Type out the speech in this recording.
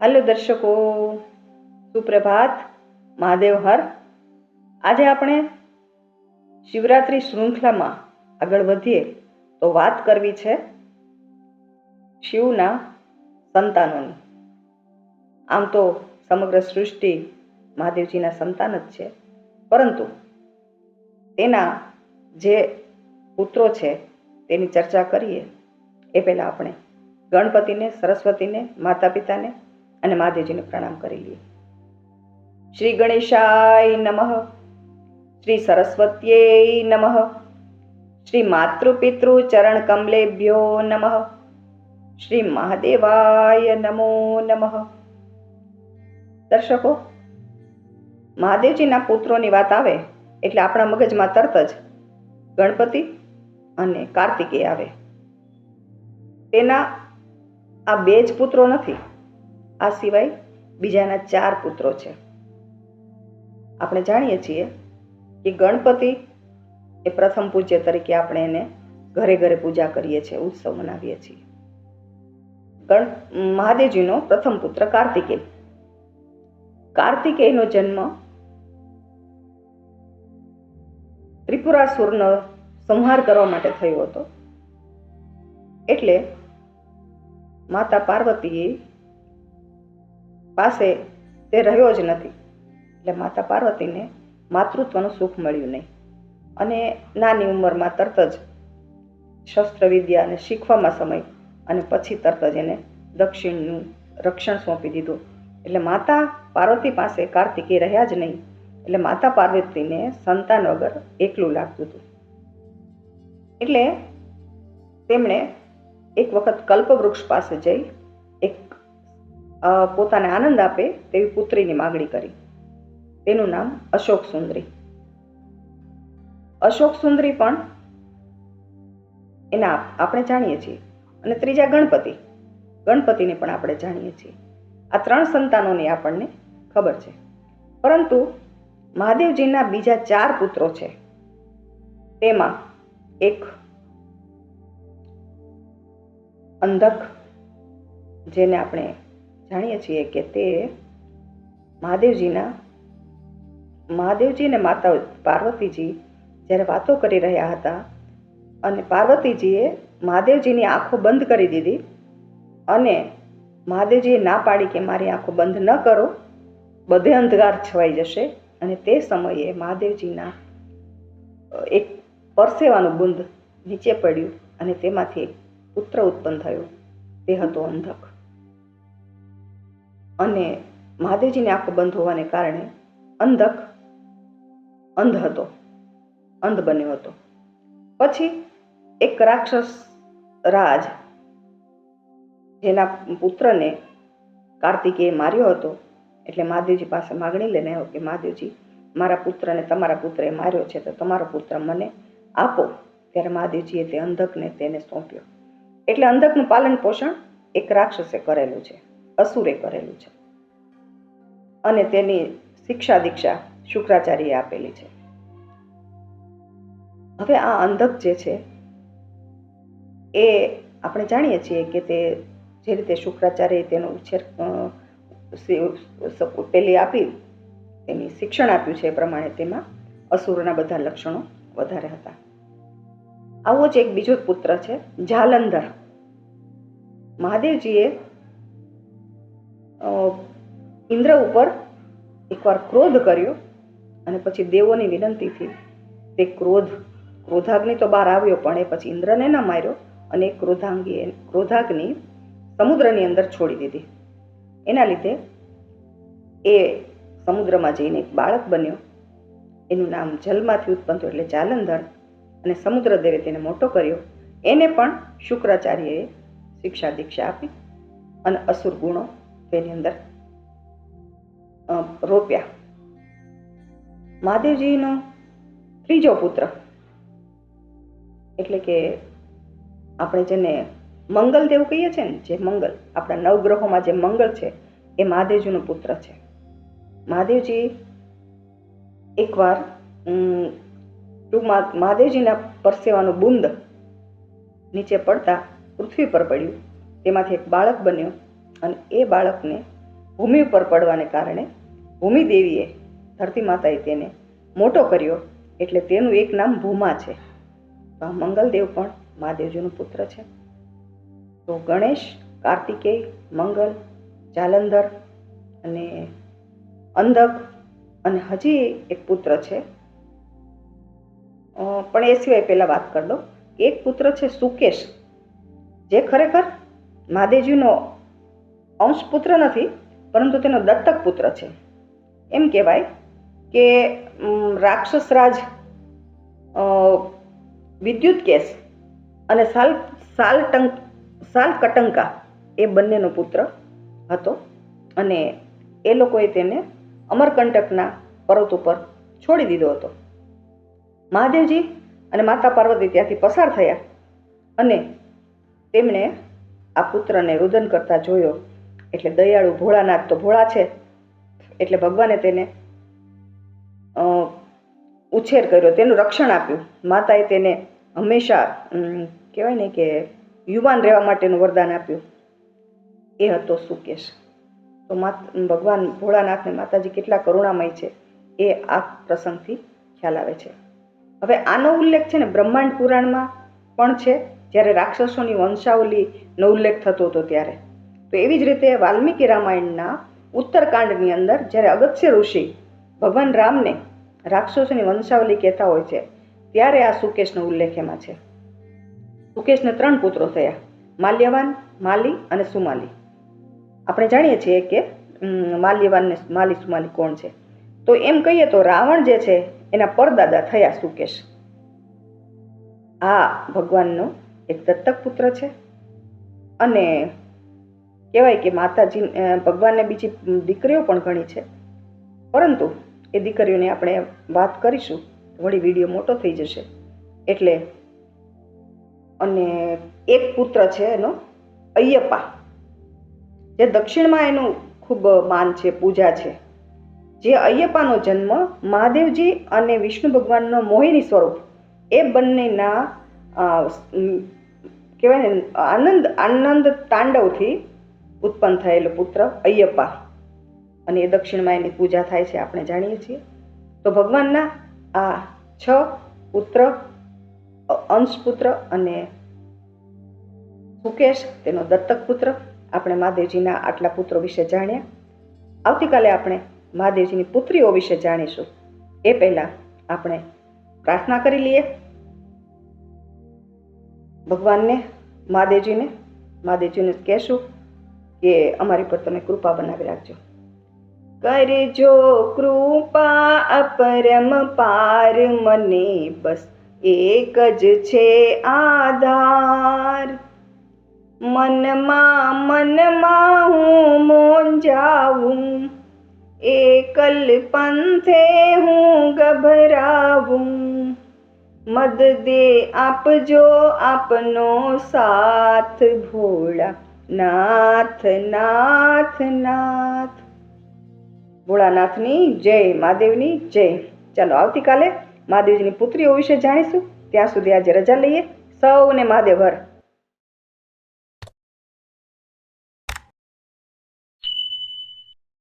Hello दर्शको, सुप्रभात, महादेव हर। आज આપણે શિવરાત્રી શ્રૃંખલામાં આગળ વધીએ તો વાત કરવી છે શિવના સંતાનોની। આમ તો સમગ્ર સૃષ્ટિ મહાદેવજીના સંતાન જ છે, પરંતુ તેના જે પુત્રો છે તેની ચર્ચા કરીએ એ પહેલા આપણે ગણપતિને, સરસ્વતીને, માતા પિતાને અને મહાદેવજીને પ્રણામ કરી લઈએ। શ્રી ગણેશાય નમઃ, શ્રી સરસ્વત્यै નમઃ, શ્રી માતૃપિતૃ ચરણ કમલેભ્યો નમઃ, શ્રી મહાદેવાય નમો નમઃ। દર્શકો, મહાદેવજીના પુત્રોની વાત આવે એટલે આપણા મગજમાં તરત જ ગણપતિ અને કાર્તિકેય આવે। તેના આ બે જ પુત્રો નથી, આ સિવાય બીજાના 4 પુત્રો છે। આપણે જાણીએ છીએ કે ગણપતિ એ પ્રથમ પૂજ્ય તરીકે આપણે એને ઘરે ઘરે પૂજા કરીએ છીએ, ઉત્સવ મનાવીએ છીએ। મહાદેવજીનો પ્રથમ પુત્ર કાર્તિકેય। કાર્તિકેયનો જન્મ ત્રિપુરાસુરનો સંહાર કરવા માટે થયો હતો। એટલે માતા પાર્વતી પાસે તે રહ્યો જ નથી, એટલે માતા પાર્વતીને માતૃત્વનું સુખ મળ્યું નહીં અને નાની ઉંમરમાં તરત જ શસ્ત્ર વિદ્યાને શીખવામાં સમય અને પછી તરત જ એને દક્ષિણનું રક્ષણ સોંપી દીધું। એટલે માતા પાર્વતી પાસે કાર્તિકેય રહ્યા જ નહીં, એટલે માતા પાર્વતીને સંતાન વગર એકલું લાગતું હતું। એટલે તેમણે એક વખત કલ્પવૃક્ષ પાસે જઈ એક પોતાને આનંદ આપે તેવી પુત્રીની માગણી કરી। તેનું નામ અશોક સુંદરી। અશોક સુંદરી પણ એના આપણે જાણીએ છીએ, અને ત્રીજા ગણપતિને પણ આપણે જાણીએ છીએ। આ 3 સંતાનોની આપણને ખબર છે, પરંતુ મહાદેવજીના બીજા 4 પુત્રો છે। તેમાં એક અંધક, જેને આપણે જાણીએ છીએ કે તે મહાદેવજી અને માતા પાર્વતીજી જ્યારે વાતો કરી રહ્યા હતા અને પાર્વતીજીએ મહાદેવજીની આંખો બંધ કરી દીધી અને મહાદેવજીએ ના પાડી કે મારી આંખો બંધ ન કરો, બધે અંધકાર છવાઈ જશે। અને તે સમયે મહાદેવજીના એક પરસેવાનું બુંદ નીચે પડ્યું અને તેમાંથી એક પુત્ર ઉત્પન્ન થયો, તે હતો અંધક। અને મહાદેવજીની આંખો બંધ હોવાને કારણે અંધક અંધ બન્યો હતો। પછી એક રાક્ષસ રાજ, જેના પુત્રને કાર્તિકેય માર્યો હતો, એટલે મહાદેવજી પાસે માગણી લઈને આવ્યો કે મહાદેવજી, મારા પુત્રને તમારા પુત્રએ માર્યો છે, તો તમારો પુત્ર મને આપો। ત્યારે મહાદેવજીએ તે અંધકને તેને સોંપ્યો। એટલે અંધકનું પાલન પોષણ એક રાક્ષસે કરેલું છે, અસુરે કરેલું છે, અને તેની શિક્ષા દીક્ષા શુક્રાચાર્યએ આપેલી છે। હવે આ અંધક જે છે એ આપણે જાણીએ છીએ કે તે જે રીતે શુક્રાચાર્યએ તેનો ઉછેર પેલી આપી, તેની શિક્ષણ આપ્યું છે એ પ્રમાણે તેમાં અસુરના બધા લક્ષણો વધારે હતા। આવો જ એક બીજો પુત્ર છે જાલંધર। મહાદેવજીએ ઇન્દ્ર ઉપર એકવાર ક્રોધ કર્યો અને પછી દેવોની વિનંતીથી તે ક્રોધાગ્નિ તો બહાર આવ્યો, પણ એ પછી ઇન્દ્રને ન માર્યો અને ક્રોધાગ્નિ સમુદ્રની અંદર છોડી દીધી। એના લીધે એ સમુદ્રમાં જઈને એક બાળક બન્યો, એનું નામ જલમાંથી ઉત્પન્ન થયું એટલે જાલંધર, અને સમુદ્રદેવે તેને મોટો કર્યો। એને પણ શુક્રાચાર્યએ શિક્ષા દીક્ષા આપી અને અસુર ગુણો તેની અંદર રોપ્યા। મહાદેવજીનો ત્રીજો પુત્ર એટલે કે આપણે જેને મંગલદેવ કહીએ છીએ ને, જે મંગલ આપણા નવગ્રહોમાં જે મંગળ છે એ મહાદેવજીનો પુત્ર છે। મહાદેવજી એકવાર મહાદેવજીના પરસેવાનું બુંદ નીચે પડતા પૃથ્વી પર પડ્યું, તેમાંથી એક બાળક બન્યો અને એ બાળકને ભૂમિ ઉપર પડવાને કારણે ભૂમિદેવીએ ધરતી માતાએ તેને મોટો કર્યો, એટલે તેનું એક નામ ભૂમા છે. તો આ મંગલદેવ પણ મહાદેવજીનો પુત્ર છે. તો ગણેશ, કાર્તિકેય, મંગલ, જાલંધર અને અંધક અને હજી એક પુત્ર છે, પણ એ સિવાય પહેલા વાત કરી દો. એક પુત્ર છે સુકેશ, જે ખરેખર મહાદેવજીનો અંશ પુત્ર નથી, પરંતુ તેનો દત્તક પુત્ર છે. એમ કહેવાય કે રાક્ષસરાજ વિદ્યુતકેશ અને સાલકટંકા એ બંનેનો પુત્ર હતો, અને એ લોકોએ તેને અમરકંટકના પર્વત ઉપર છોડી દીધો હતો. મહાદેવજી અને માતા પાર્વતી ત્યાંથી પસાર થયા અને તેમણે આ પુત્રને રુદન કરતા જોયો, એટલે દયાળુ ભોળાનાથ તો ભોળા છે, એટલે ભગવાને તેને ઉછેર કર્યો, તેનું રક્ષણ આપ્યું. માતાએ તેને હંમેશા કહેવાય ને કે યુવાન રહેવા માટેનું વરદાન આપ્યું. એ હતો સુકેશ. તો ભગવાન ભોળાનાથને માતાજી કેટલા કરુણામય છે એ આ પ્રસંગથી ખ્યાલ આવે છે. હવે આનો ઉલ્લેખ છે ને બ્રહ્માંડ પુરાણમાં પણ છે, જ્યારે રાક્ષસોની વંશાવલીનો ઉલ્લેખ થતો હતો ત્યારે. તો એવી જ રીતે વાલ્મીકી રામાયણના ઉત્તરકાંડની અંદર જ્યારે અગસ્ત્ય ઋષિ ભગવાન રામને રાક્ષસોની વંશાવલી કહેતા હોય છે, ત્યારે આ સુકેશનો ઉલ્લેખ એમાં છે. સુકેશને 3 પુત્રો થયા, માલ્યવાન, માલી અને સુમાલી. આપણે જાણીએ છીએ કે માલ્યવાન ને માલી સુમાલી કોણ છે. તો એમ કહીએ તો રાવણ જે છે એના પરદાદા થયા સુકેશ. આ ભગવાનનો એક દત્તક પુત્ર છે, અને કહેવાય કે માતાજી ભગવાનને બીજી દીકરીઓ પણ ઘણી છે, પરંતુ એ દીકરીઓની આપણે વાત કરીશું વળી વિડીયો મોટો થઈ જશે. એટલે અને એક પુત્ર છે એનો અય્યપ્પા, જે દક્ષિણમાં એનું ખૂબ માન છે, પૂજા છે. જે અય્યપ્પાનો જન્મ મહાદેવજી અને વિષ્ણુ ભગવાનનો મોહિની સ્વરૂપ એ બંનેના કહેવાય ને આનંદ તાંડવથી ઉત્પન્ન થયેલો પુત્ર અય્યપ્પા, અને એ દક્ષિણમાં એની પૂજા થાય છે, આપણે જાણીએ છીએ. તો ભગવાનના આ 6 પુત્ર, અંશપુત્ર અને સુકેશ તેનો દત્તક પુત્ર. આપણે મહાદેવજીના આટલા પુત્રો વિશે જાણ્યા. આવતીકાલે આપણે મહાદેવજીની પુત્રીઓ વિશે જાણીશું. એ પહેલા આપણે પ્રાર્થના કરી લઈએ ભગવાનને, મહાદેવજીને કહેશું કે અમારી પર તમે કૃપા બનાવી રાખજો. કરજો કૃપા અપરમ પાર, મને બસ એક જ છે આધાર. મનમાં હું મૂંઝાવું, એકલ પંથે હું ગભરાવું. મદ દે આપજો આપનો સાથ, ભોળા નાથ નાથ નાથ. ભોળાનાથની જય, મહાદેવની જય. ચાલો આવતીકાલે મહાદેવજીની પુત્રીઓ વિશે જાણીશું. ત્યાં સુધી આજે રજા લઈએ. સૌને મહાદેવ હર.